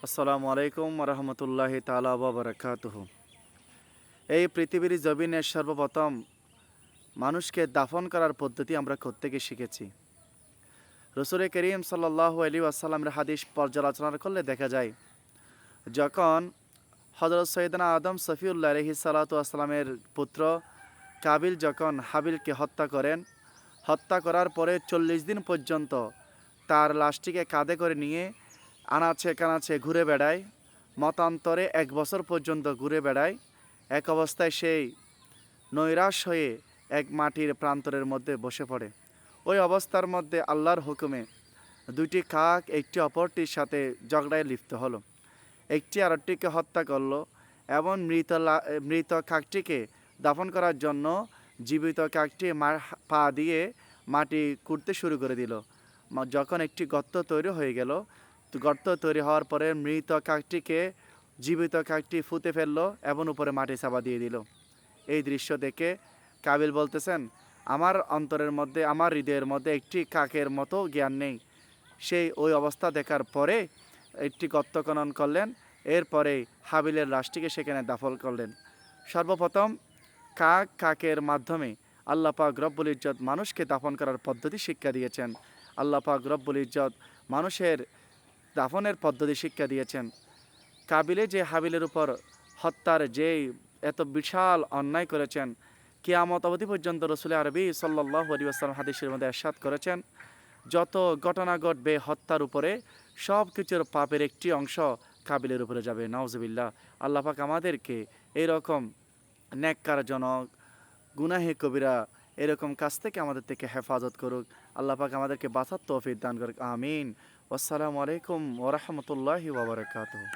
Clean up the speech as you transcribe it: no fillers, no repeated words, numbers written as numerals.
আসসালামু আলাইকুম রহমতুল্লাহি তাআলা ওয়া বারাকাতুহু। এই পৃথিবীর জমিনের সর্বপ্রথম মানুষকে দাফন করার পদ্ধতি আমরা কোত্থেকে শিখেছি? রসুল করিম সাল্লাল্লাহু আলাইহি ওয়াসাল্লামের হাদিস পর্যালোচনা করলে দেখা যায়, যখন হযরত সৈয়দনা আদম সফিউল্লাহ আলাইহিস সালাতু ওয়াসসালামের পুত্র কাবিল যখন হাবিলকে হত্যা করেন, হত্যা করার পরে 40 দিন পর্যন্ত তার লাশটিকে কাঁধে করে নিয়ে আনাচে কানাচে ঘুরে বেড়ায়, মতান্তরে 1 বছর পর্যন্ত ঘুরে বেড়ায়। এক অবস্থায় সেই নৈরাশ হয়ে এক মাটির প্রান্তরের মধ্যে বসে পড়ে। ওই অবস্থার মধ্যে আল্লাহর হুকুমে দুইটি কাক একটি অপরটির সাথে ঝগড়ায় লিপ্ত হলো। একটি আরেকটিকে হত্যা করলো এবং মৃত কাকটিকে দাফন করার জন্য জীবিত কাকটি পা দিয়ে মাটি খুঁড়তে শুরু করে দিল। যখন একটি গর্ত তৈরি হয়ে গেল, তো গর্ত তৈরি হওয়ার পরে মৃত কাকটিকে জীবিত কাকটি ফুঁতে ফেললো এবং উপরে মাটি চাপা দিয়ে দিল। এই দৃশ্য দেখে কাবিল বলতেছেন, আমার অন্তরের মধ্যে, আমার হৃদয়ের মধ্যে একটি কাকের মতো জ্ঞান নেই। সেই ওই অবস্থা দেখার পরে একটি গর্ত খনন করলেন, এরপরে হাবিলের লাশটিকে সেখানে দাফন করলেন। সর্বপ্রথম কাকের মাধ্যমে আল্লাহ পাক রব্বুল ইজ্জত মানুষকে দাফন করার পদ্ধতি শিক্ষা দিয়েছেন। আল্লাহ পাক রব্বুল ইজ্জত মানুষের দাফনের পদ্ধতি শিক্ষা দিয়েছেন। কাবিলে যে হাবিলের উপর হত্যার যেই এত বিশাল অন্যায় করেছেন, কিয়ামত অবধি পর্যন্ত রসুল আরবি সাল্লাল্লাহু আলাইহি ওয়াসাল্লাম হাদিসের মধ্যে ইরশাদ করেছেন, যত ঘটনা ঘটবে হত্যার উপরে সব কিছুর পাপের একটি অংশ কাবিলের উপরে যাবে। নাউজুবিল্লাহ। আল্লাহ পাক আমাদেরকে এরকম নেককারজনক গুনাহে কবিরা এরকম কাজ থেকে আমাদের থেকে হেফাজত করুক। আল্লাহ পাক আমাদেরকে বাঁচার তৌফিক দান করুক। আমিন। আসসালামু আলাইকুম ওয়া রাহমাতুল্লাহি ওয়া বারাকাতুহু।